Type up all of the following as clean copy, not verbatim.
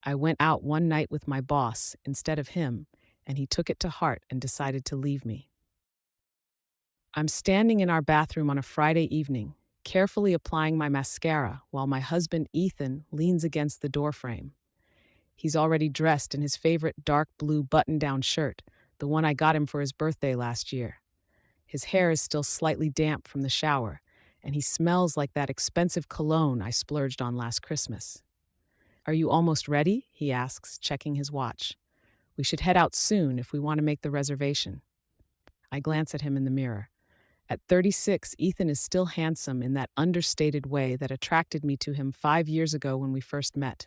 I went out one night with my boss instead of him, and he took it to heart and decided to leave me. I'm standing in our bathroom on a Friday evening, carefully applying my mascara while my husband Ethan leans against the doorframe. He's already dressed in his favorite dark blue button down shirt, the one I got him for his birthday last year. His hair is still slightly damp from the shower, and he smells like that expensive cologne I splurged on last Christmas. Are you almost ready? He asks, checking his watch. We should head out soon if we want to make the reservation. I glance at him in the mirror. At 36, Ethan is still handsome in that understated way that attracted me to him 5 years ago when we first met.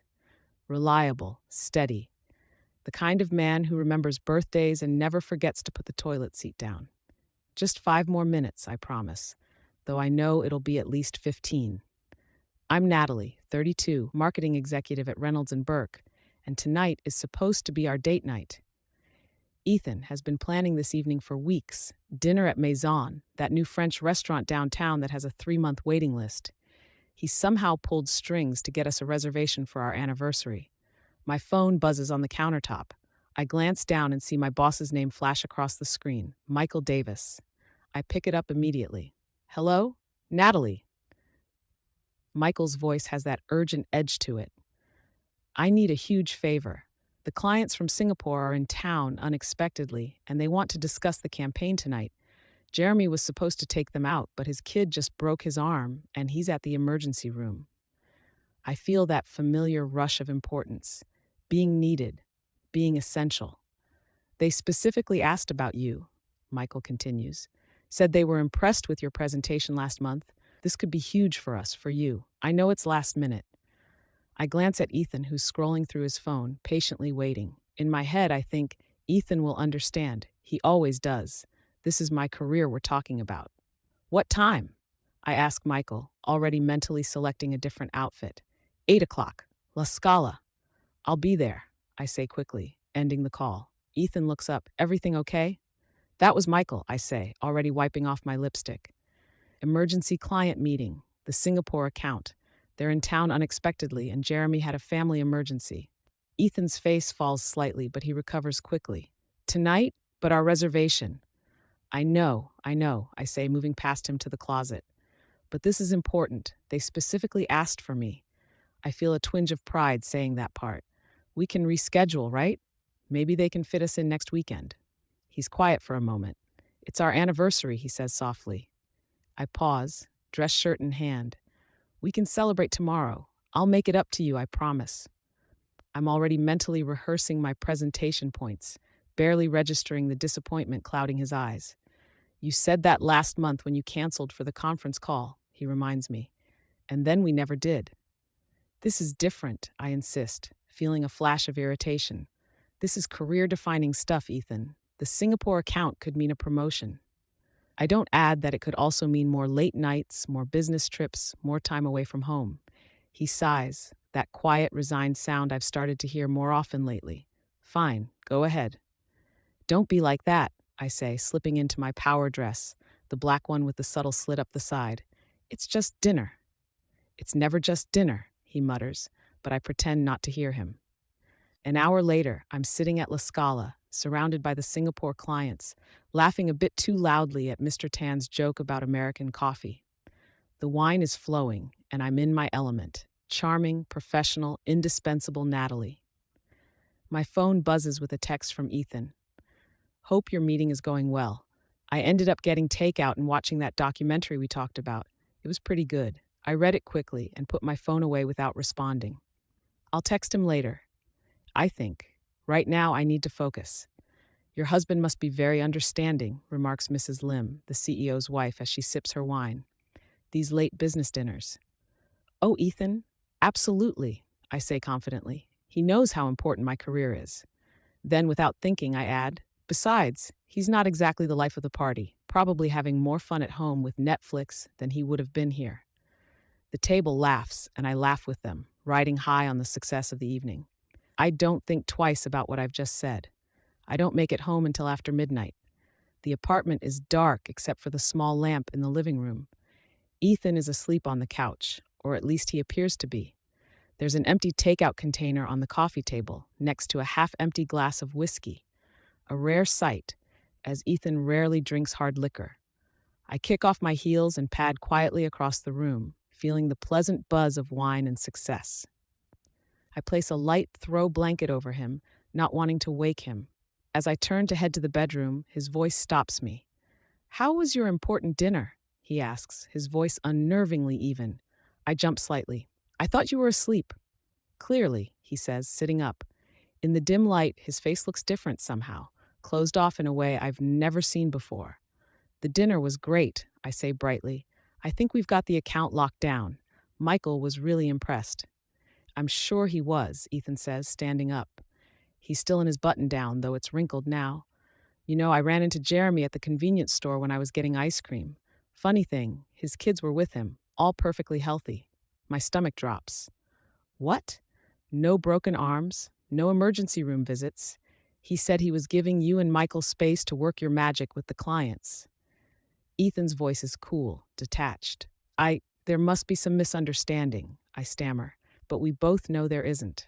Reliable, steady, the kind of man who remembers birthdays and never forgets to put the toilet seat down. Just 5 more minutes, I promise, though I know it'll be at least 15. I'm Natalie, 32, marketing executive at Reynolds and Burke, and tonight is supposed to be our date night. Ethan has been planning this evening for weeks, dinner at Maison, that new French restaurant downtown that has a 3-month waiting list. He somehow pulled strings to get us a reservation for our anniversary. My phone buzzes on the countertop. I glance down and see my boss's name flash across the screen, Michael Davis. I pick it up immediately. Hello? Natalie. Michael's voice has that urgent edge to it. I need a huge favor. The clients from Singapore are in town unexpectedly, and they want to discuss the campaign tonight. Jeremy was supposed to take them out, but his kid just broke his arm, and he's at the emergency room. I feel that familiar rush of importance, being needed, being essential. They specifically asked about you, Michael continues. Said they were impressed with your presentation last month. This could be huge for us, for you. I know it's last minute. I glance at Ethan, who's scrolling through his phone, patiently waiting. In my head, I think, Ethan will understand. He always does. This is my career we're talking about. What time? I ask Michael, already mentally selecting a different outfit. 8 o'clock. La Scala. I'll be there, I say quickly, ending the call. Ethan looks up. Everything okay? That was Michael, I say, already wiping off my lipstick. Emergency client meeting, the Singapore account. They're in town unexpectedly, and Jeremy had a family emergency. Ethan's face falls slightly, but he recovers quickly. Tonight, but our reservation. I know, I say, moving past him to the closet. But this is important. They specifically asked for me. I feel a twinge of pride saying that part. We can reschedule, right? Maybe they can fit us in next weekend. He's quiet for a moment. It's our anniversary, he says softly. I pause, dress shirt in hand. We can celebrate tomorrow. I'll make it up to you, I promise. I'm already mentally rehearsing my presentation points, barely registering the disappointment clouding his eyes. You said that last month when you canceled for the conference call, he reminds me. And then we never did. This is different, I insist, feeling a flash of irritation. This is career-defining stuff, Ethan. The Singapore account could mean a promotion. I don't add that it could also mean more late nights, more business trips, more time away from home. He sighs, that quiet, resigned sound I've started to hear more often lately. Fine, go ahead. Don't be like that, I say, slipping into my power dress, the black one with the subtle slit up the side. It's just dinner. It's never just dinner, he mutters, but I pretend not to hear him. An hour later, I'm sitting at La Scala, surrounded by the Singapore clients, laughing a bit too loudly at Mr. Tan's joke about American coffee. The wine is flowing, and I'm in my element. Charming, professional, indispensable Natalie. My phone buzzes with a text from Ethan. Hope your meeting is going well. I ended up getting takeout and watching that documentary we talked about. It was pretty good. I read it quickly and put my phone away without responding. I'll text him later. I think. Right now, I need to focus. Your husband must be very understanding, remarks Mrs. Lim, the CEO's wife, as she sips her wine. These late business dinners. Oh, Ethan? Absolutely, I say confidently. He knows how important my career is. Then, without thinking, I add, besides, he's not exactly the life of the party, probably having more fun at home with Netflix than he would have been here. The table laughs, and I laugh with them, riding high on the success of the evening. I don't think twice about what I've just said. I don't make it home until after midnight. The apartment is dark except for the small lamp in the living room. Ethan is asleep on the couch, or at least he appears to be. There's an empty takeout container on the coffee table next to a half-empty glass of whiskey, a rare sight, as Ethan rarely drinks hard liquor. I kick off my heels and pad quietly across the room, feeling the pleasant buzz of wine and success. I place a light throw blanket over him, not wanting to wake him. As I turn to head to the bedroom, his voice stops me. "How was your important dinner?" he asks, his voice unnervingly even. I jump slightly. "I thought you were asleep." "Clearly," he says, sitting up. In the dim light, his face looks different somehow, closed off in a way I've never seen before. "The dinner was great," I say brightly. "I think we've got the account locked down. Michael was really impressed." "I'm sure he was," Ethan says, standing up. He's still in his button-down, though it's wrinkled now. "You know, I ran into Jeremy at the convenience store when I was getting ice cream. Funny thing, his kids were with him, all perfectly healthy." My stomach drops. "What? No broken arms? No emergency room visits? He said he was giving you and Michael space to work your magic with the clients." Ethan's voice is cool, detached. There must be some misunderstanding," I stammer, "but we both know there isn't."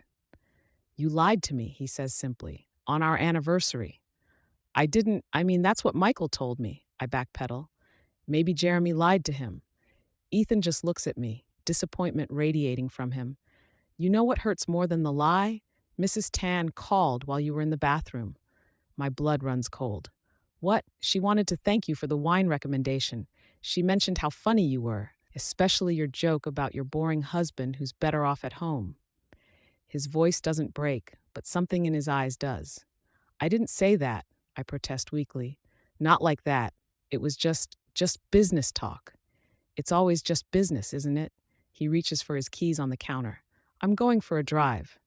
"You lied to me," he says simply, "on our anniversary." That's what Michael told me," I backpedal. "Maybe Jeremy lied to him." Ethan just looks at me, disappointment radiating from him. "You know what hurts more than the lie? Mrs. Tan called while you were in the bathroom." My blood runs cold. "What? She wanted to thank you for the wine recommendation. She mentioned how funny you were, especially your joke about your boring husband who's better off at home." His voice doesn't break, but something in his eyes does. "I didn't say that," I protest weakly. "Not like that. It was just business talk." "It's always just business, isn't it?" He reaches for his keys on the counter. "I'm going for a drive."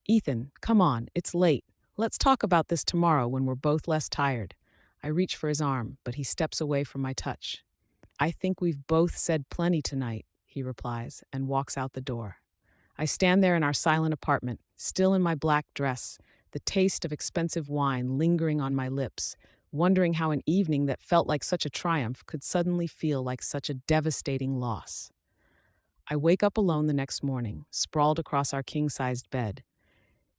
"Ethan, come on, it's late. Let's talk about this tomorrow when we're both less tired." I reach for his arm, but he steps away from my touch. "I think we've both said plenty tonight," he replies, and walks out the door. I stand there in our silent apartment, still in my black dress, the taste of expensive wine lingering on my lips, wondering how an evening that felt like such a triumph could suddenly feel like such a devastating loss. I wake up alone the next morning, sprawled across our king-sized bed.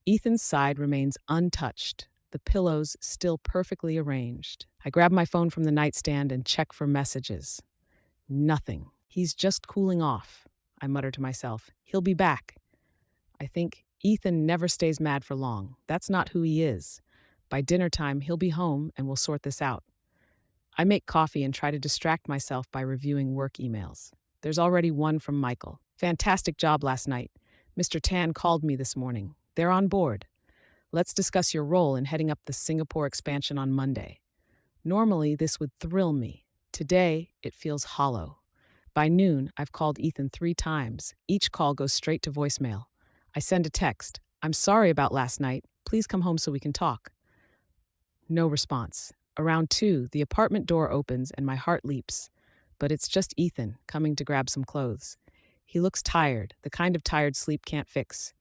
Ethan's side remains untouched, the pillows still perfectly arranged. I grab my phone from the nightstand and check for messages. Nothing. "He's just cooling off," I mutter to myself. "He'll be back." I think Ethan never stays mad for long. That's not who he is. By dinner time, he'll be home and we'll sort this out. I make coffee and try to distract myself by reviewing work emails. There's already one from Michael. "Fantastic job last night. Mr. Tan called me this morning. They're on board. Let's discuss your role in heading up the Singapore expansion on Monday." Normally, this would thrill me. Today, it feels hollow. By noon, I've called Ethan 3 times. Each call goes straight to voicemail. I send a text. "I'm sorry about last night. Please come home so we can talk." No response. Around 2, the apartment door opens and my heart leaps. But it's just Ethan, coming to grab some clothes. He looks tired, the kind of tired sleep can't fix.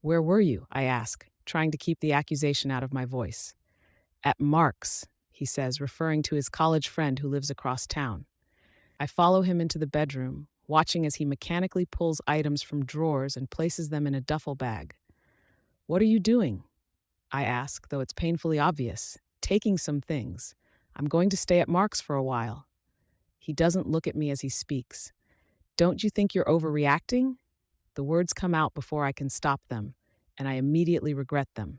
"Where were you?" I ask, trying to keep the accusation out of my voice. "At Mark's," he says, referring to his college friend who lives across town. I follow him into the bedroom, watching as he mechanically pulls items from drawers and places them in a duffel bag. "What are you doing?" I ask, though it's painfully obvious. "Taking some things. I'm going to stay at Mark's for a while." He doesn't look at me as he speaks. "Don't you think you're overreacting?" The words come out before I can stop them, and I immediately regret them.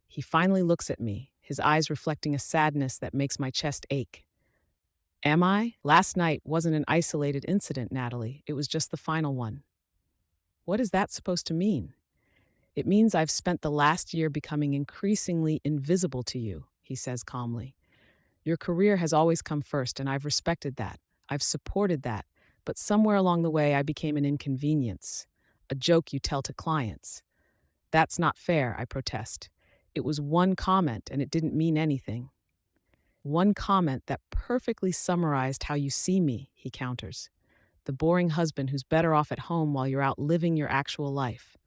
He finally looks at me, his eyes reflecting a sadness that makes my chest ache. "Am I? Last night wasn't an isolated incident, Natalie. It was just the final one." What is that supposed to mean? "It means I've spent the last year becoming increasingly invisible to you," he says calmly. "Your career has always come first, and I've respected that. I've supported that. But somewhere along the way, I became an inconvenience, a joke you tell to clients." "That's not fair," I protest. "It was one comment, and it didn't mean anything." "One comment that perfectly summarized how you see me," he counters. "The boring husband who's better off at home while you're out living your actual life."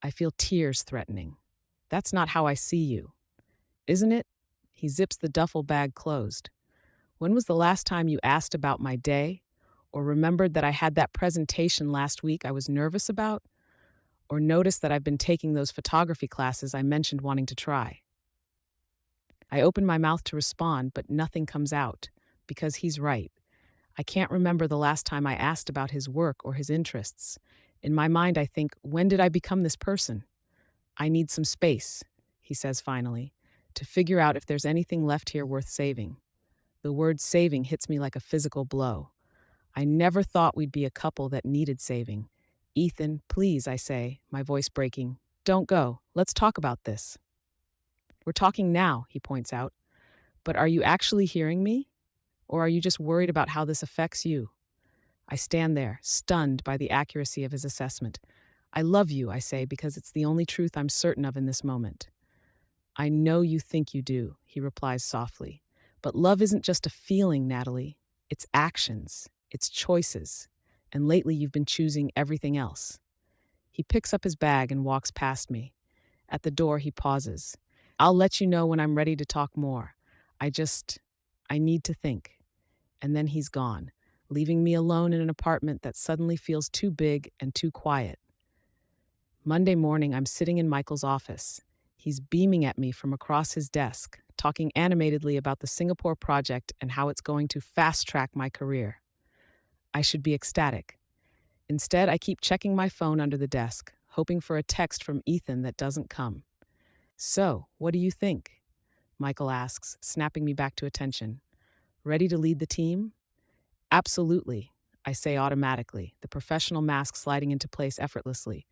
I feel tears threatening. "That's not how I see you." "Isn't it?" He zips the duffel bag closed. "When was the last time you asked about my day? Or remembered that I had that presentation last week I was nervous about? or notice that I've been taking those photography classes I mentioned wanting to try. I open my mouth to respond, but nothing comes out, because he's right. I can't remember the last time I asked about his work or his interests. In my mind, I think, when did I become this person? I need some space, he says finally, to figure out if there's anything left here worth saving. The word saving hits me like a physical blow. I never thought we'd be a couple that needed saving. Ethan, please, I say, my voice breaking. Don't go. Let's talk about this. We're talking now, he points out. But are you actually hearing me? Or are you just worried about how this affects you? I stand there, stunned by the accuracy of his assessment. I love you, I say, because it's the only truth I'm certain of in this moment. I know you think you do, he replies softly. But love isn't just a feeling, Natalie. It's actions, it's choices. And lately you've been choosing everything else. He picks up his bag and walks past me. At the door, he pauses. I'll let you know when I'm ready to talk more. I need to think. And then he's gone, leaving me alone in an apartment that suddenly feels too big and too quiet. Monday morning, I'm sitting in Michael's office. He's beaming at me from across his desk, talking animatedly about the Singapore project and how it's going to fast-track my career. I should be ecstatic. Instead, I keep checking my phone under the desk, hoping for a text from Ethan that doesn't come. So, what do you think? Michael asks, snapping me back to attention. Ready to lead the team? Absolutely, I say automatically, the professional mask sliding into place effortlessly.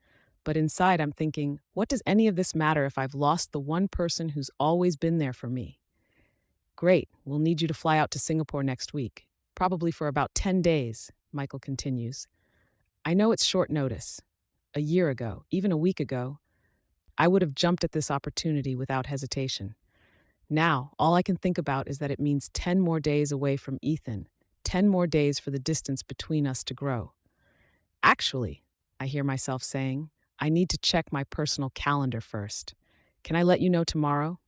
But inside, I'm thinking, what does any of this matter if I've lost the one person who's always been there for me? Great, we'll need you to fly out to Singapore next week, probably for about 10 days, Michael continues. I know it's short notice. A year ago, even a week ago, I would have jumped at this opportunity without hesitation. Now, all I can think about is that it means 10 more days away from Ethan, 10 more days for the distance between us to grow. Actually, I hear myself saying, I need to check my personal calendar first. Can I let you know tomorrow?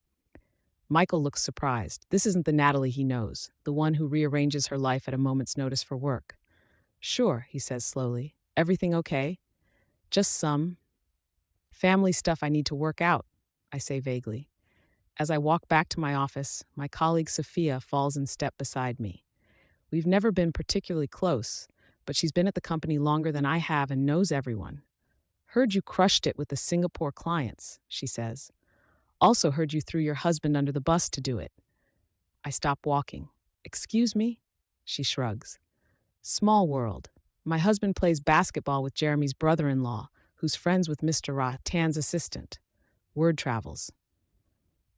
Michael looks surprised. This isn't the Natalie he knows, the one who rearranges her life at a moment's notice for work. Sure, he says slowly. Everything okay? Just some family stuff I need to work out, I say vaguely. As I walk back to my office, my colleague Sophia falls in step beside me. We've never been particularly close, but she's been at the company longer than I have and knows everyone. Heard you crushed it with the Singapore clients, she says. Also heard you threw your husband under the bus to do it. I stop walking. Excuse me? She shrugs. Small world. My husband plays basketball with Jeremy's brother-in-law, who's friends with Mr. Tan's assistant. Word travels.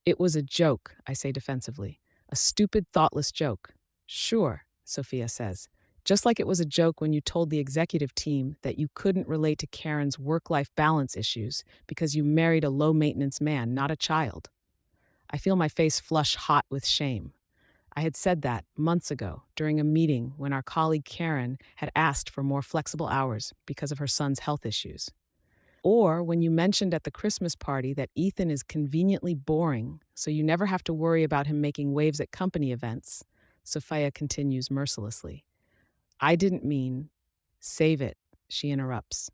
It was a joke, I say defensively. A stupid, thoughtless joke. Sure, Sophia says. Just like it was a joke when you told the executive team that you couldn't relate to Karen's work-life balance issues because you married a low-maintenance man, not a child. I feel my face flush hot with shame. I had said that months ago during a meeting when our colleague Karen had asked for more flexible hours because of her son's health issues. Or when you mentioned at the Christmas party that Ethan is conveniently boring, so you never have to worry about him making waves at company events, Sophia continues mercilessly. I didn't mean, save it, she interrupts.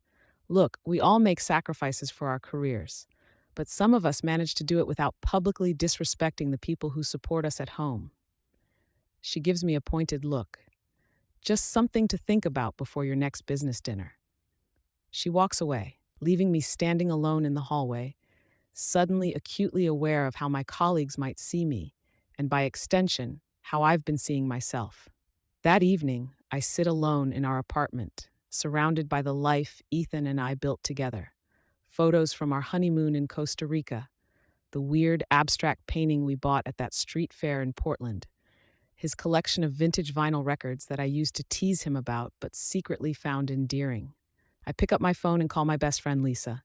Look, we all make sacrifices for our careers, but some of us manage to do it without publicly disrespecting the people who support us at home. She gives me a pointed look. Just something to think about before your next business dinner. She walks away, leaving me standing alone in the hallway, suddenly acutely aware of how my colleagues might see me, and by extension, how I've been seeing myself. That evening, I sit alone in our apartment, surrounded by the life Ethan and I built together. Photos from our honeymoon in Costa Rica, the weird abstract painting we bought at that street fair in Portland, his collection of vintage vinyl records that I used to tease him about but secretly found endearing. I pick up my phone and call my best friend Lisa.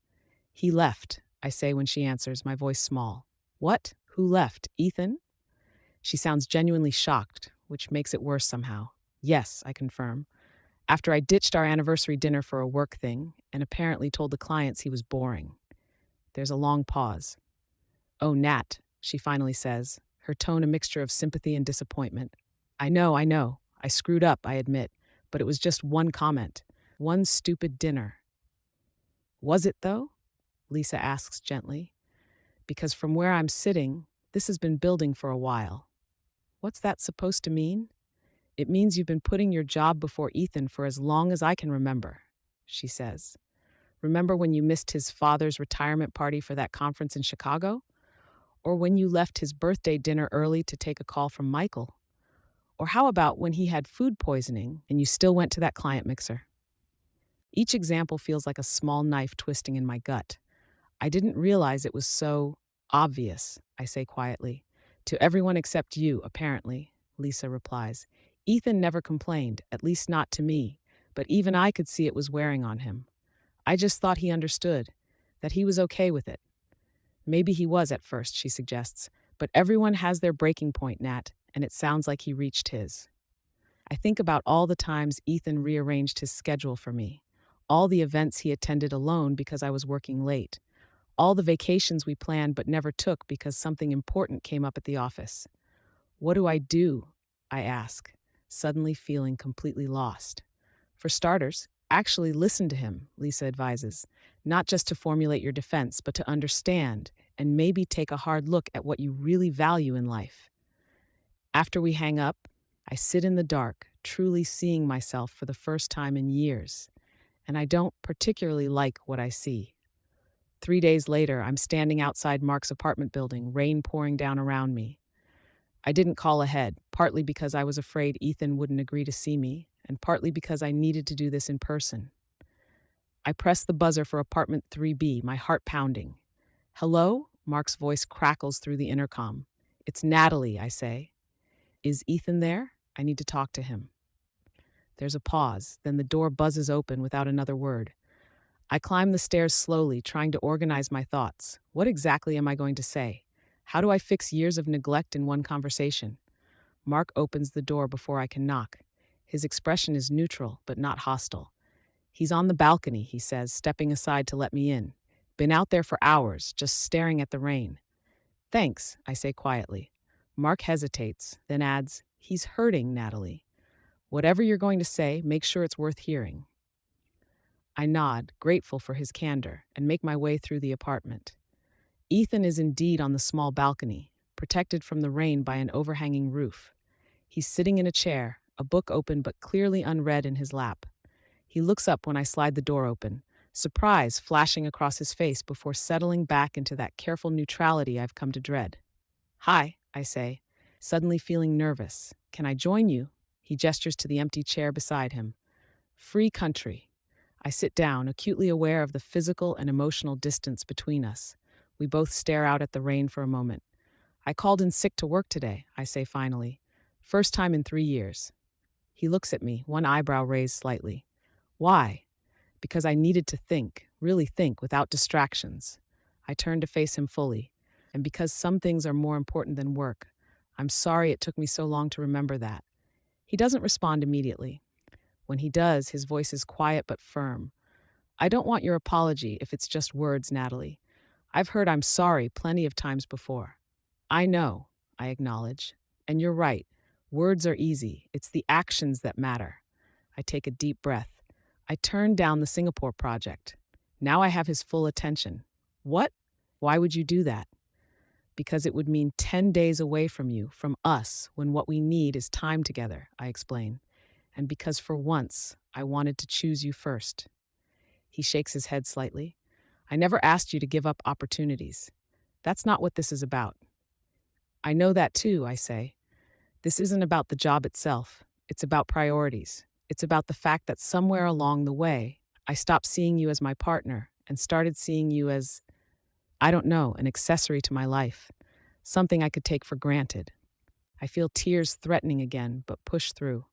He left, I say when she answers, my voice small. What? Who left? Ethan? She sounds genuinely shocked, which makes it worse somehow. Yes, I confirm. After I ditched our anniversary dinner for a work thing and apparently told the clients he was boring. There's a long pause. Oh, Nat, she finally says, her tone a mixture of sympathy and disappointment. I know. I screwed up, I admit, but it was just one comment. One stupid dinner. Was it, though? Lisa asks gently. Because from where I'm sitting, this has been building for a while. What's that supposed to mean? It means you've been putting your job before Ethan for as long as I can remember, she says. Remember when you missed his father's retirement party for that conference in Chicago? Or when you left his birthday dinner early to take a call from Michael? Or how about when he had food poisoning and you still went to that client mixer? Each example feels like a small knife twisting in my gut. I didn't realize it was so obvious, I say quietly. To everyone except you, apparently, Lisa replies. Ethan never complained, at least not to me, but even I could see it was wearing on him. I just thought he understood, that he was okay with it. Maybe he was at first, she suggests, but everyone has their breaking point, Nat, and it sounds like he reached his. I think about all the times Ethan rearranged his schedule for me, all the events he attended alone because I was working late, all the vacations we planned but never took because something important came up at the office. What do I do? I ask, suddenly feeling completely lost. For starters, actually listen to him, Lisa advises, not just to formulate your defense, but to understand and maybe take a hard look at what you really value in life. After we hang up, I sit in the dark, truly seeing myself for the first time in years, and I don't particularly like what I see. 3 days later, I'm standing outside Mark's apartment building, rain pouring down around me. I didn't call ahead, partly because I was afraid Ethan wouldn't agree to see me, and partly because I needed to do this in person. I press the buzzer for apartment 3B, my heart pounding. Hello? Mark's voice crackles through the intercom. It's Natalie, I say. Is Ethan there? I need to talk to him. There's a pause, then the door buzzes open without another word. I climb the stairs slowly, trying to organize my thoughts. What exactly am I going to say? How do I fix years of neglect in one conversation? Mark opens the door before I can knock. His expression is neutral, but not hostile. He's on the balcony, he says, stepping aside to let me in. Been out there for hours, just staring at the rain. Thanks, I say quietly. Mark hesitates, then adds, He's hurting, Natalie. Whatever you're going to say, make sure it's worth hearing. I nod, grateful for his candor, and make my way through the apartment. Ethan is indeed on the small balcony, protected from the rain by an overhanging roof. He's sitting in a chair, a book open but clearly unread in his lap. He looks up when I slide the door open, surprise flashing across his face before settling back into that careful neutrality I've come to dread. Hi, I say, suddenly feeling nervous. Can I join you? He gestures to the empty chair beside him. Free country. I sit down, acutely aware of the physical and emotional distance between us. We both stare out at the rain for a moment. I called in sick to work today, I say finally. First time in 3 years. He looks at me, one eyebrow raised slightly. Why? Because I needed to think, really think, without distractions. I turn to face him fully. And because some things are more important than work, I'm sorry it took me so long to remember that. He doesn't respond immediately. When he does, his voice is quiet but firm. I don't want your apology if it's just words, Natalie. I've heard I'm sorry plenty of times before. I know, I acknowledge. And you're right. Words are easy. It's the actions that matter. I take a deep breath. I turn down the Singapore project. Now I have his full attention. What? Why would you do that? Because it would mean 10 days away from you, from us, when what we need is time together, I explain. And because for once, I wanted to choose you first. He shakes his head slightly. I never asked you to give up opportunities. That's not what this is about. I know that too, I say. This isn't about the job itself. It's about priorities. It's about the fact that somewhere along the way, I stopped seeing you as my partner and started seeing you as, I don't know, an accessory to my life, something I could take for granted. I feel tears threatening again, but push through.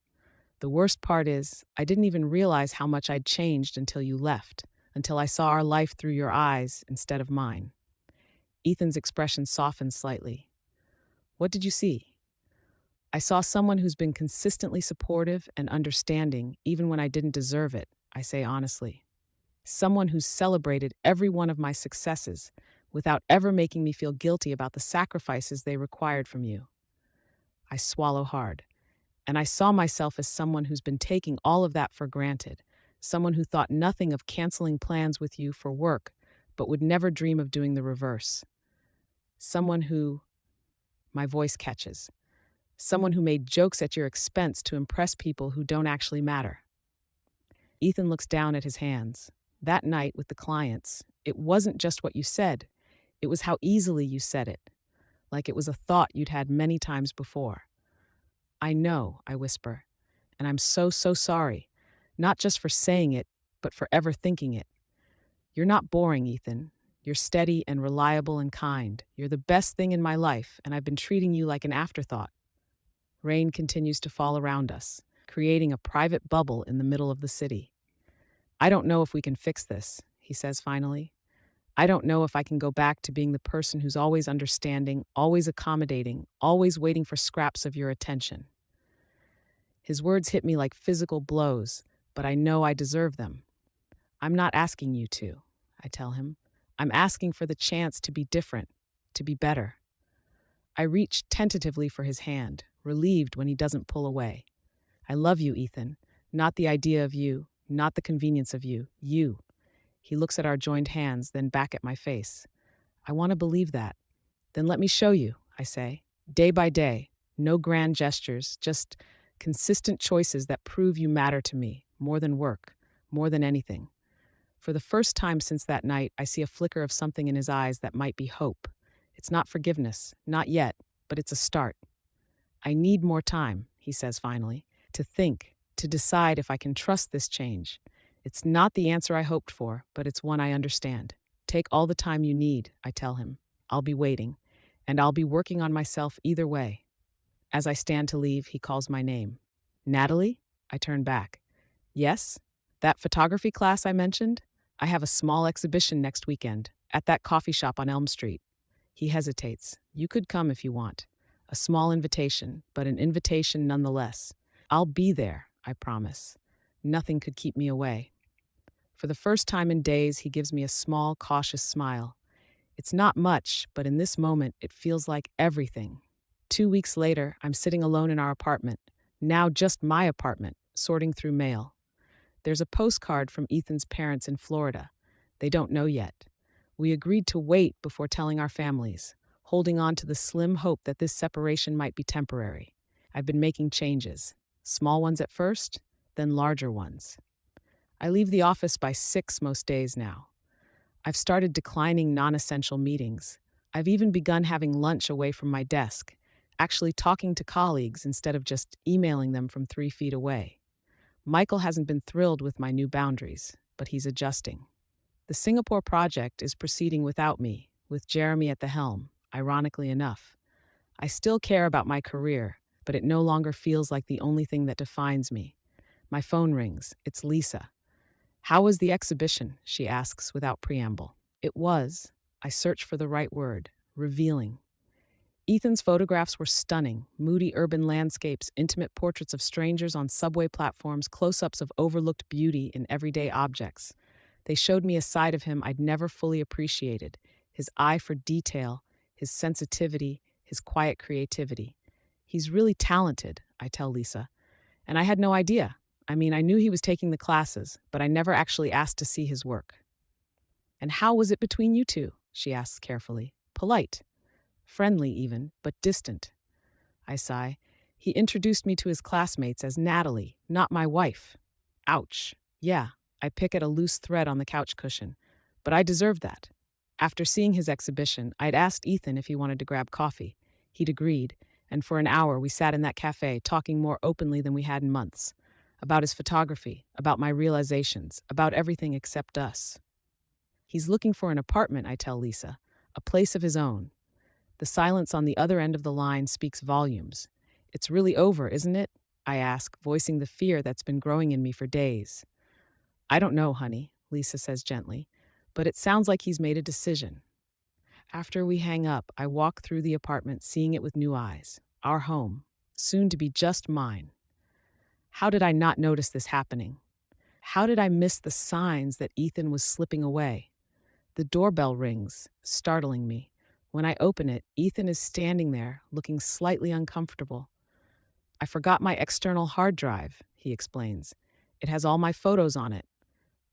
The worst part is, I didn't even realize how much I'd changed until you left, until I saw our life through your eyes instead of mine. Ethan's expression softened slightly. What did you see? I saw someone who's been consistently supportive and understanding, even when I didn't deserve it, I say honestly. Someone who's celebrated every one of my successes without ever making me feel guilty about the sacrifices they required from you. I swallow hard, and I saw myself as someone who's been taking all of that for granted, someone who thought nothing of canceling plans with you for work, but would never dream of doing the reverse. Someone who, my voice catches, someone who made jokes at your expense to impress people who don't actually matter. Ethan looks down at his hands. That night with the clients, it wasn't just what you said, it was how easily you said it, like it was a thought you'd had many times before. I know, I whisper, and I'm so, so sorry, not just for saying it, but for ever thinking it. You're not boring, Ethan. You're steady and reliable and kind. You're the best thing in my life, and I've been treating you like an afterthought. Rain continues to fall around us, creating a private bubble in the middle of the city. I don't know if we can fix this, he says finally. I don't know if I can go back to being the person who's always understanding, always accommodating, always waiting for scraps of your attention. His words hit me like physical blows, but I know I deserve them. I'm not asking you to, I tell him. I'm asking for the chance to be different, to be better. I reach tentatively for his hand, relieved when he doesn't pull away. I love you, Ethan. Not the idea of you, not the convenience of you, you. He looks at our joined hands, then back at my face. I want to believe that. Then let me show you, I say. Day by day, no grand gestures, just consistent choices that prove you matter to me, more than work, more than anything. For the first time since that night, I see a flicker of something in his eyes that might be hope. It's not forgiveness, not yet, but it's a start. I need more time, he says finally, to think, to decide if I can trust this change. It's not the answer I hoped for, but it's one I understand. Take all the time you need, I tell him. I'll be waiting, and I'll be working on myself either way. As I stand to leave, he calls my name. Natalie? I turn back. Yes? That photography class I mentioned? I have a small exhibition next weekend, at that coffee shop on Elm Street. He hesitates. You could come if you want. A small invitation, but an invitation nonetheless. I'll be there, I promise. Nothing could keep me away. For the first time in days, he gives me a small, cautious smile. It's not much, but in this moment, it feels like everything. 2 weeks later, I'm sitting alone in our apartment, now just my apartment, sorting through mail. There's a postcard from Ethan's parents in Florida. They don't know yet. We agreed to wait before telling our families, holding on to the slim hope that this separation might be temporary. I've been making changes, small ones at first, then larger ones. I leave the office by 6 most days now. I've started declining non-essential meetings. I've even begun having lunch away from my desk, actually talking to colleagues instead of just emailing them from 3 feet away. Michael hasn't been thrilled with my new boundaries, but he's adjusting. The Singapore project is proceeding without me, with Jeremy at the helm, ironically enough. I still care about my career, but it no longer feels like the only thing that defines me. My phone rings. It's Lisa. How was the exhibition? She asks without preamble. It was, I search for the right word, revealing. Ethan's photographs were stunning, moody urban landscapes, intimate portraits of strangers on subway platforms, close-ups of overlooked beauty in everyday objects. They showed me a side of him I'd never fully appreciated, his eye for detail, his sensitivity, his quiet creativity. He's really talented, I tell Lisa, and I had no idea. I mean, I knew he was taking the classes, but I never actually asked to see his work. And how was it between you two? She asks carefully. Polite. Friendly even, but distant. I sigh. He introduced me to his classmates as Natalie, not my wife. Ouch. Yeah, I pick at a loose thread on the couch cushion. But I deserved that. After seeing his exhibition, I'd asked Ethan if he wanted to grab coffee. He'd agreed, and for an hour we sat in that cafe talking more openly than we had in months. About his photography, about my realizations, about everything except us. He's looking for an apartment, I tell Lisa, a place of his own. The silence on the other end of the line speaks volumes. It's really over, isn't it? I ask, voicing the fear that's been growing in me for days. I don't know, honey, Lisa says gently, but it sounds like he's made a decision. After we hang up, I walk through the apartment, seeing it with new eyes. Our home, soon to be just mine. How did I not notice this happening? How did I miss the signs that Ethan was slipping away? The doorbell rings, startling me. When I open it, Ethan is standing there, looking slightly uncomfortable. I forgot my external hard drive, he explains. It has all my photos on it.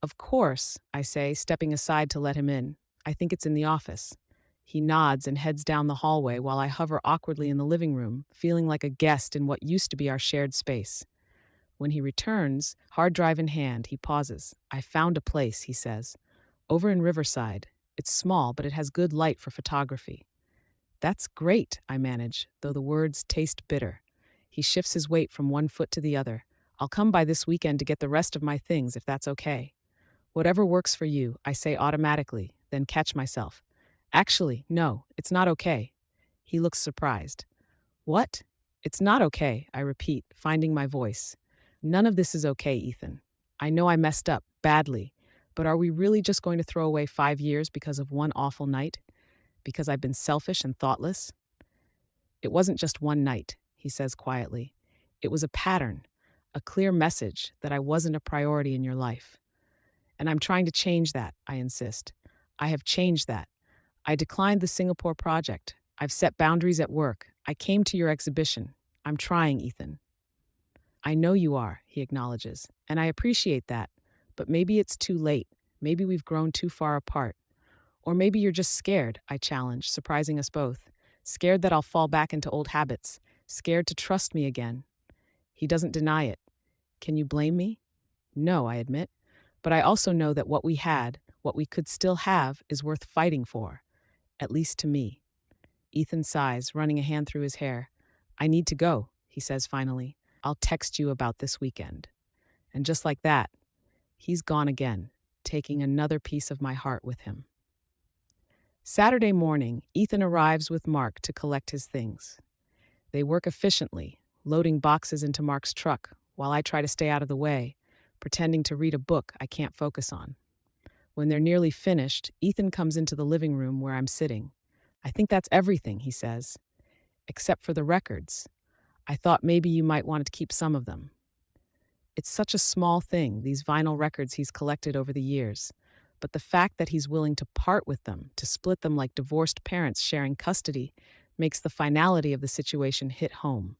Of course, I say, stepping aside to let him in. I think it's in the office. He nods and heads down the hallway while I hover awkwardly in the living room, feeling like a guest in what used to be our shared space. When he returns, hard drive in hand, he pauses. I found a place, he says. Over in Riverside. It's small, but it has good light for photography. That's great, I manage, though the words taste bitter. He shifts his weight from one foot to the other. I'll come by this weekend to get the rest of my things if that's okay. Whatever works for you, I say automatically, then catch myself. Actually, no, it's not okay. He looks surprised. What? It's not okay, I repeat, finding my voice. None of this is okay, Ethan. I know I messed up, badly, but are we really just going to throw away 5 years because of one awful night? Because I've been selfish and thoughtless? It wasn't just one night, he says quietly. It was a pattern, a clear message that I wasn't a priority in your life. And I'm trying to change that, I insist. I have changed that. I declined the Singapore project. I've set boundaries at work. I came to your exhibition. I'm trying, Ethan. I know you are, he acknowledges, and I appreciate that. But maybe it's too late. Maybe we've grown too far apart. Or maybe you're just scared, I challenge, surprising us both. Scared that I'll fall back into old habits. Scared to trust me again. He doesn't deny it. Can you blame me? No, I admit. But I also know that what we had, what we could still have, is worth fighting for. At least to me. Ethan sighs, running a hand through his hair. I need to go, he says finally. I'll text you about this weekend. And just like that, he's gone again, taking another piece of my heart with him. Saturday morning, Ethan arrives with Mark to collect his things. They work efficiently, loading boxes into Mark's truck, while I try to stay out of the way, pretending to read a book I can't focus on. When they're nearly finished, Ethan comes into the living room where I'm sitting. I think that's everything, he says. Except for the records. I thought maybe you might want to keep some of them. It's such a small thing, these vinyl records he's collected over the years. But the fact that he's willing to part with them, to split them like divorced parents sharing custody, makes the finality of the situation hit home.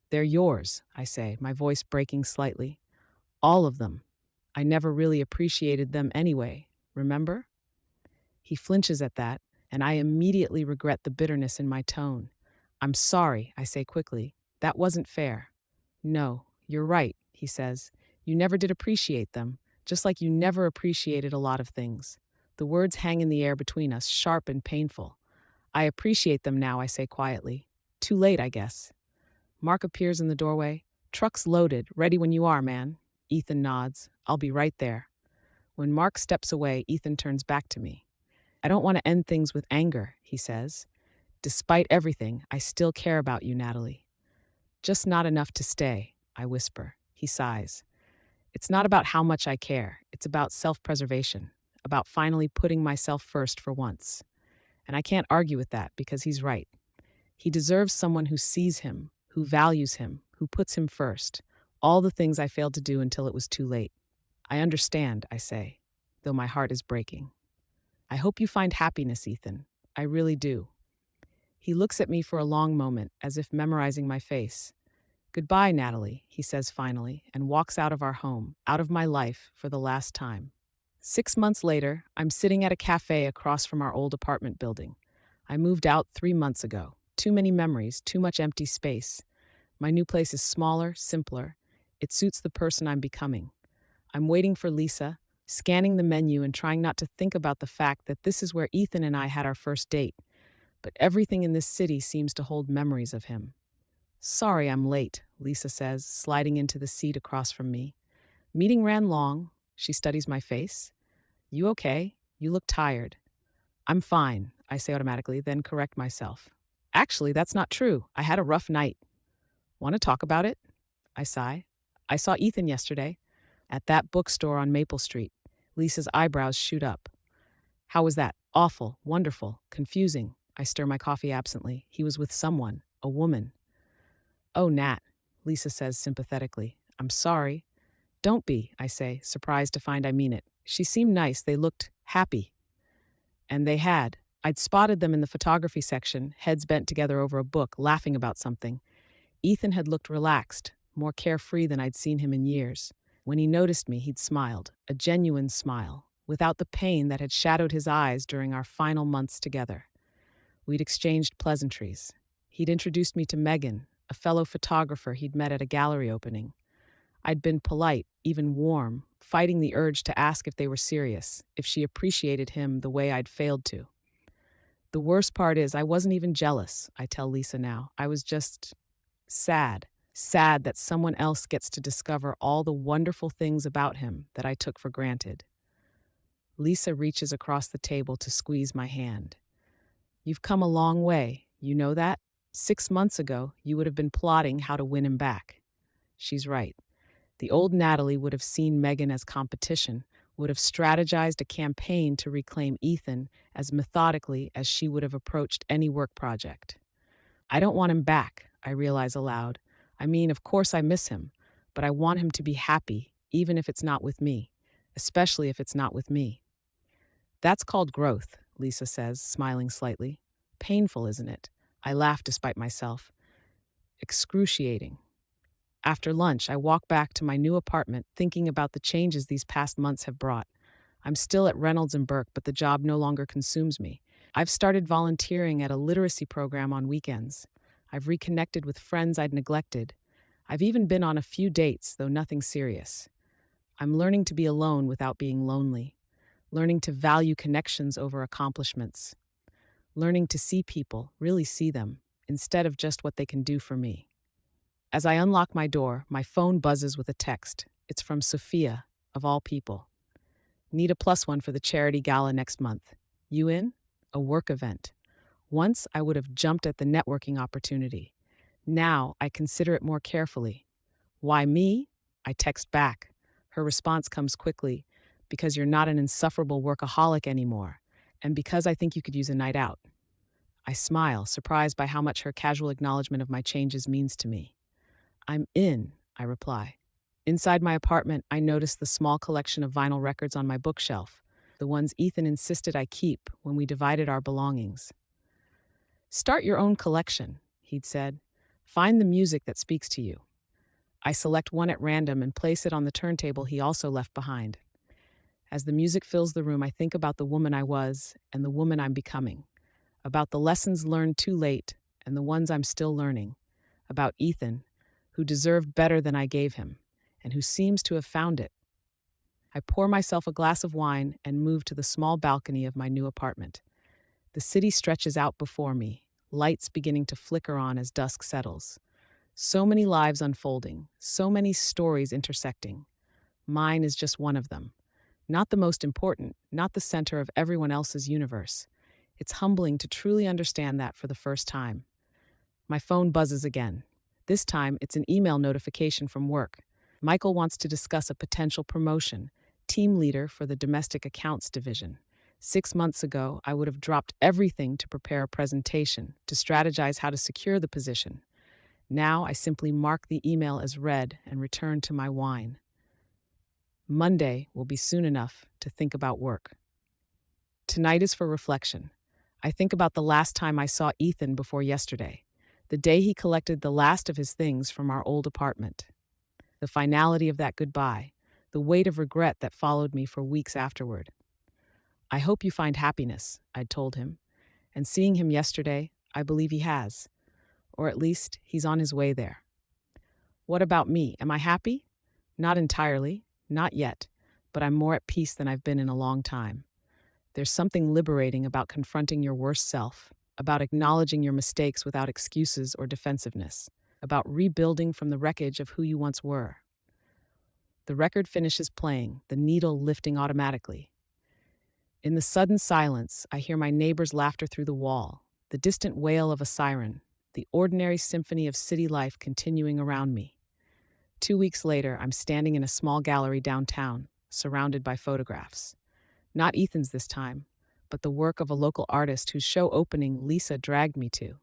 They're yours, I say, my voice breaking slightly. All of them. I never really appreciated them anyway, remember? He flinches at that, and I immediately regret the bitterness in my tone. I'm sorry, I say quickly. That wasn't fair. No, you're right, he says. You never did appreciate them, just like you never appreciated a lot of things. The words hang in the air between us, sharp and painful. I appreciate them now, I say quietly. Too late, I guess. Mark appears in the doorway. Truck's loaded, ready when you are, man. Ethan nods. I'll be right there. When Mark steps away, Ethan turns back to me. I don't want to end things with anger, he says. Despite everything, I still care about you, Natalie. Just not enough to stay, I whisper. He sighs. It's not about how much I care. It's about self-preservation, about finally putting myself first for once. And I can't argue with that because he's right. He deserves someone who sees him, who values him, who puts him first. All the things I failed to do until it was too late. I understand, I say, though my heart is breaking. I hope you find happiness, Ethan. I really do. He looks at me for a long moment, as if memorizing my face. Goodbye, Natalie, he says finally, and walks out of our home, out of my life, for the last time. 6 months later, I'm sitting at a cafe across from our old apartment building. I moved out 3 months ago. Too many memories, too much empty space. My new place is smaller, simpler. It suits the person I'm becoming. I'm waiting for Lisa, scanning the menu and trying not to think about the fact that this is where Ethan and I had our first date. But everything in this city seems to hold memories of him. Sorry I'm late, Lisa says, sliding into the seat across from me. Meeting ran long. She studies my face. You okay? You look tired. I'm fine, I say automatically, then correct myself. Actually, that's not true. I had a rough night. Want to talk about it? I sigh. I saw Ethan yesterday, at that bookstore on Maple Street. Lisa's eyebrows shoot up. How was that? Awful, wonderful, confusing. I stir my coffee absently. He was with someone, a woman. Oh, Nat, Lisa says sympathetically. I'm sorry. Don't be, I say, surprised to find I mean it. She seemed nice. They looked happy. And they had. I'd spotted them in the photography section, heads bent together over a book, laughing about something. Ethan had looked relaxed, more carefree than I'd seen him in years. When he noticed me, he'd smiled, a genuine smile, without the pain that had shadowed his eyes during our final months together. We'd exchanged pleasantries. He'd introduced me to Megan, a fellow photographer he'd met at a gallery opening. I'd been polite, even warm, fighting the urge to ask if they were serious, if she appreciated him the way I'd failed to. The worst part is, I wasn't even jealous, I tell Lisa now. I was just sad. Sad that someone else gets to discover all the wonderful things about him that I took for granted. Lisa reaches across the table to squeeze my hand. You've come a long way, you know that? 6 months ago, you would have been plotting how to win him back. She's right. The old Natalie would have seen Megan as competition, would have strategized a campaign to reclaim Ethan as methodically as she would have approached any work project. I don't want him back, I realize aloud. I mean, of course I miss him, but I want him to be happy, even if it's not with me, especially if it's not with me. That's called growth, Lisa says, smiling slightly. Painful, isn't it? I laugh despite myself. Excruciating. After lunch, I walk back to my new apartment thinking about the changes these past months have brought. I'm still at Reynolds and Burke, but the job no longer consumes me. I've started volunteering at a literacy program on weekends. I've reconnected with friends I'd neglected. I've even been on a few dates, though nothing serious. I'm learning to be alone without being lonely, learning to value connections over accomplishments, learning to see people, really see them, instead of just what they can do for me. As I unlock my door, my phone buzzes with a text. It's from Sophia, of all people. Need a +1 for the charity gala next month. You in? A work event. Once I would have jumped at the networking opportunity. Now I consider it more carefully. Why me? I text back. Her response comes quickly. Because you're not an insufferable workaholic anymore, and because I think you could use a night out. I smile, surprised by how much her casual acknowledgement of my changes means to me. I'm in, I reply. Inside my apartment, I notice the small collection of vinyl records on my bookshelf, the ones Ethan insisted I keep when we divided our belongings. Start your own collection, he'd said. Find the music that speaks to you. I select one at random and place it on the turntable he also left behind. As the music fills the room, I think about the woman I was and the woman I'm becoming, about the lessons learned too late and the ones I'm still learning, about Ethan, who deserved better than I gave him, and who seems to have found it. I pour myself a glass of wine and move to the small balcony of my new apartment. The city stretches out before me, lights beginning to flicker on as dusk settles. So many lives unfolding, so many stories intersecting. Mine is just one of them. Not the most important, not the center of everyone else's universe. It's humbling to truly understand that for the first time. My phone buzzes again. This time, it's an email notification from work. Michael wants to discuss a potential promotion, team leader for the domestic accounts division. 6 months ago, I would have dropped everything to prepare a presentation, to strategize how to secure the position. Now, I simply mark the email as read and return to my wine. Monday will be soon enough to think about work. Tonight is for reflection. I think about the last time I saw Ethan before yesterday, the day he collected the last of his things from our old apartment. The finality of that goodbye, the weight of regret that followed me for weeks afterward. I hope you find happiness, I'd told him, and seeing him yesterday, I believe he has, or at least he's on his way there. What about me? Am I happy? Not entirely, not yet, but I'm more at peace than I've been in a long time. There's something liberating about confronting your worst self, about acknowledging your mistakes without excuses or defensiveness, about rebuilding from the wreckage of who you once were. The record finishes playing, the needle lifting automatically. In the sudden silence, I hear my neighbor's laughter through the wall, the distant wail of a siren, the ordinary symphony of city life continuing around me. 2 weeks later, I'm standing in a small gallery downtown, surrounded by photographs. Not Ethan's this time, but the work of a local artist whose show opening Lisa dragged me to.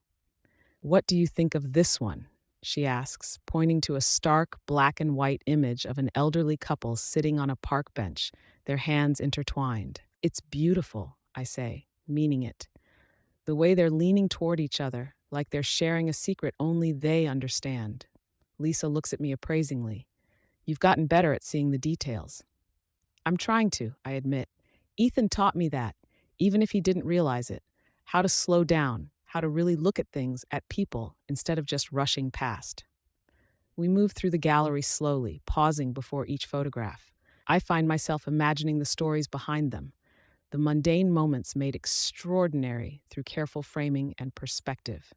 What do you think of this one? She asks, pointing to a stark black and white image of an elderly couple sitting on a park bench, their hands intertwined. It's beautiful, I say, meaning it. The way they're leaning toward each other, like they're sharing a secret only they understand. Lisa looks at me appraisingly. You've gotten better at seeing the details. I'm trying to, I admit. Ethan taught me that, even if he didn't realize it, how to slow down, how to really look at things, at people, instead of just rushing past. We move through the gallery slowly, pausing before each photograph. I find myself imagining the stories behind them, the mundane moments made extraordinary through careful framing and perspective.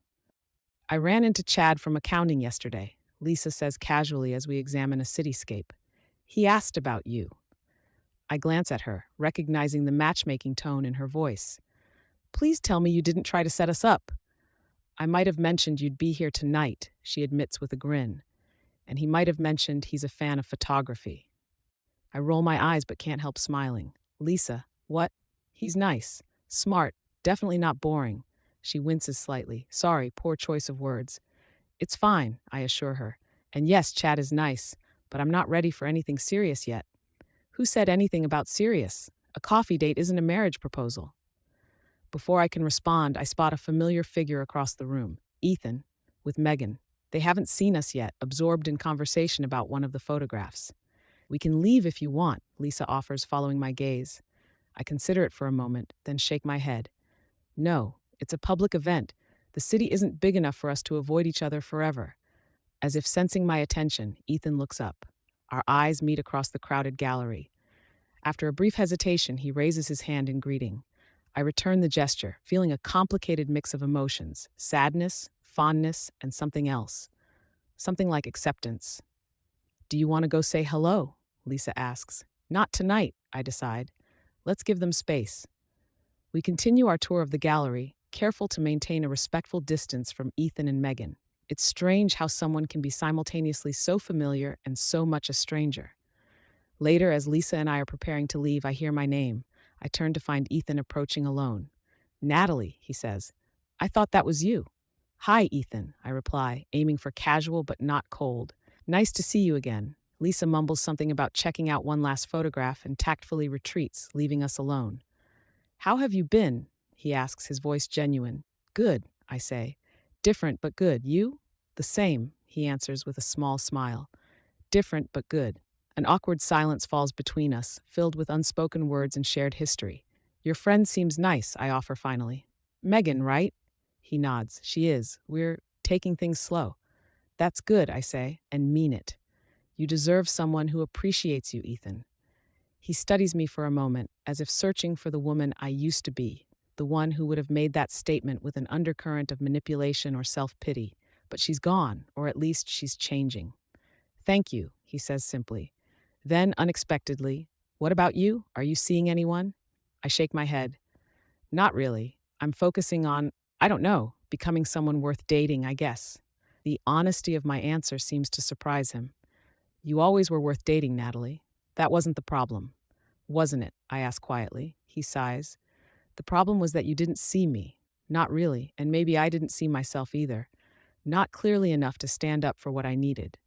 I ran into Chad from accounting yesterday, Lisa says casually as we examine a cityscape. He asked about you. I glance at her, recognizing the matchmaking tone in her voice. Please tell me you didn't try to set us up. I might have mentioned you'd be here tonight, she admits with a grin. And he might have mentioned he's a fan of photography. I roll my eyes but can't help smiling. Lisa, what? He's nice, smart, definitely not boring. She winces slightly. Sorry, poor choice of words. It's fine, I assure her. And yes, Chad is nice, but I'm not ready for anything serious yet. Who said anything about serious? A coffee date isn't a marriage proposal. Before I can respond, I spot a familiar figure across the room, Ethan, with Megan. They haven't seen us yet, absorbed in conversation about one of the photographs. We can leave if you want, Lisa offers, following my gaze. I consider it for a moment, then shake my head. No, it's a public event. The city isn't big enough for us to avoid each other forever. As if sensing my attention, Ethan looks up. Our eyes meet across the crowded gallery. After a brief hesitation, he raises his hand in greeting. I return the gesture, feeling a complicated mix of emotions, sadness, fondness, and something else. Something like acceptance. Do you want to go say hello? Lisa asks. Not tonight, I decide. Let's give them space. We continue our tour of the gallery, careful to maintain a respectful distance from Ethan and Megan. It's strange how someone can be simultaneously so familiar and so much a stranger. Later, as Lisa and I are preparing to leave, I hear my name. I turn to find Ethan approaching alone. Natalie, he says. I thought that was you. Hi, Ethan, I reply, aiming for casual but not cold. Nice to see you again. Lisa mumbles something about checking out one last photograph and tactfully retreats, leaving us alone. How have you been? He asks, his voice genuine. Good, I say. Different but good. You? The same, he answers with a small smile. Different but good. An awkward silence falls between us, filled with unspoken words and shared history. Your friend seems nice, I offer finally. Megan, right? He nods. She is. We're taking things slow. That's good, I say, and mean it. You deserve someone who appreciates you, Ethan. He studies me for a moment, as if searching for the woman I used to be, the one who would have made that statement with an undercurrent of manipulation or self-pity. But she's gone, or at least she's changing. Thank you, he says simply. Then, unexpectedly, what about you? Are you seeing anyone? I shake my head. Not really. I'm focusing on, I don't know, becoming someone worth dating, I guess. The honesty of my answer seems to surprise him. You always were worth dating, Natalie. That wasn't the problem. Wasn't it? I ask quietly. He sighs. The problem was that you didn't see me. Not really, and maybe I didn't see myself either. Not clearly enough to stand up for what I needed.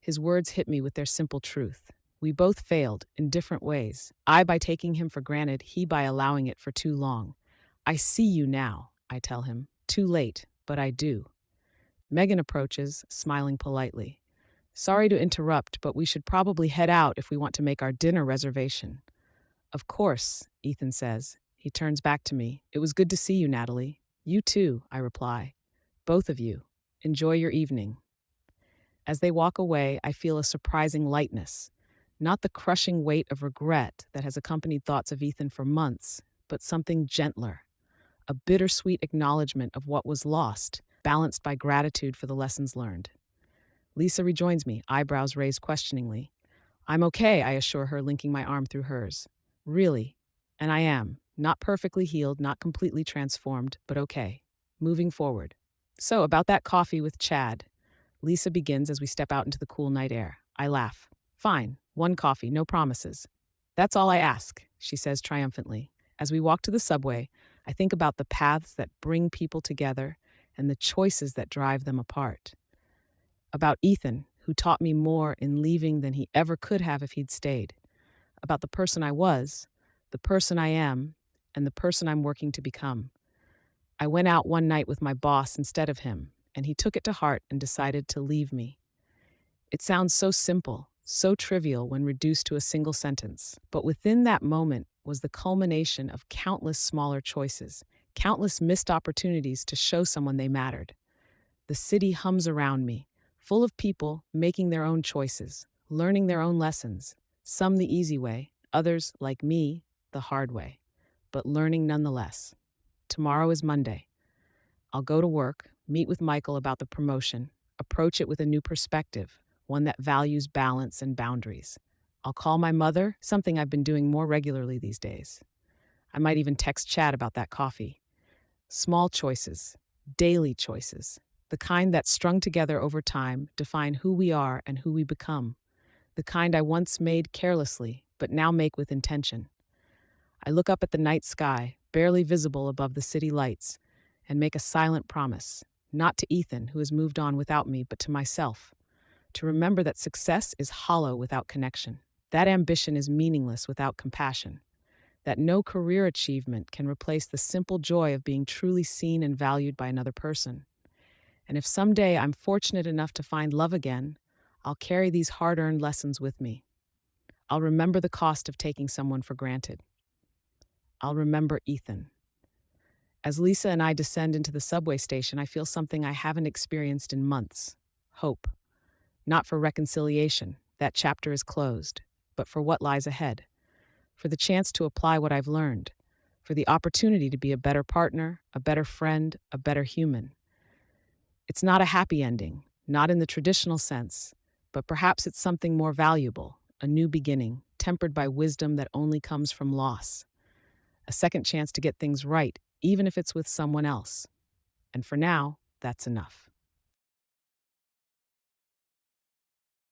His words hit me with their simple truth. We both failed, in different ways. I by taking him for granted, he by allowing it for too long. I see you now, I tell him. Too late, but I do. Megan approaches, smiling politely. Sorry to interrupt, but we should probably head out if we want to make our dinner reservation. Of course, Ethan says. He turns back to me. It was good to see you, Natalie. You too, I reply. Both of you. Enjoy your evening. As they walk away, I feel a surprising lightness. Not the crushing weight of regret that has accompanied thoughts of Ethan for months, but something gentler. A bittersweet acknowledgement of what was lost, balanced by gratitude for the lessons learned. Lisa rejoins me, eyebrows raised questioningly. I'm okay, I assure her, linking my arm through hers. Really. And I am. Not perfectly healed, not completely transformed, but okay. Moving forward. So, about that coffee with Chad. Lisa begins as we step out into the cool night air. I laugh. Fine, one coffee, no promises. That's all I ask, she says triumphantly. As we walk to the subway, I think about the paths that bring people together and the choices that drive them apart. About Ethan, who taught me more in leaving than he ever could have if he'd stayed. About the person I was, the person I am, and the person I'm working to become. I went out one night with my boss instead of him, and he took it to heart and decided to leave me. It sounds so simple, so trivial when reduced to a single sentence. But within that moment was the culmination of countless smaller choices, countless missed opportunities to show someone they mattered. The city hums around me, full of people making their own choices, learning their own lessons, some the easy way, others, like me, the hard way, but learning nonetheless. Tomorrow is Monday. I'll go to work, meet with Michael about the promotion, approach it with a new perspective, one that values balance and boundaries. I'll call my mother, something I've been doing more regularly these days. I might even text Chad about that coffee. Small choices, daily choices, the kind that strung together over time define who we are and who we become, the kind I once made carelessly, but now make with intention. I look up at the night sky, barely visible above the city lights, and make a silent promise, not to Ethan, who has moved on without me, but to myself, to remember that success is hollow without connection, that ambition is meaningless without compassion, that no career achievement can replace the simple joy of being truly seen and valued by another person. And if someday I'm fortunate enough to find love again, I'll carry these hard-earned lessons with me. I'll remember the cost of taking someone for granted. I'll remember Ethan. As Lisa and I descend into the subway station, I feel something I haven't experienced in months. Hope. Not for reconciliation, that chapter is closed, but for what lies ahead. For the chance to apply what I've learned. For the opportunity to be a better partner, a better friend, a better human. It's not a happy ending, not in the traditional sense, but perhaps it's something more valuable, a new beginning, tempered by wisdom that only comes from loss. A second chance to get things right, even if it's with someone else. And for now, that's enough.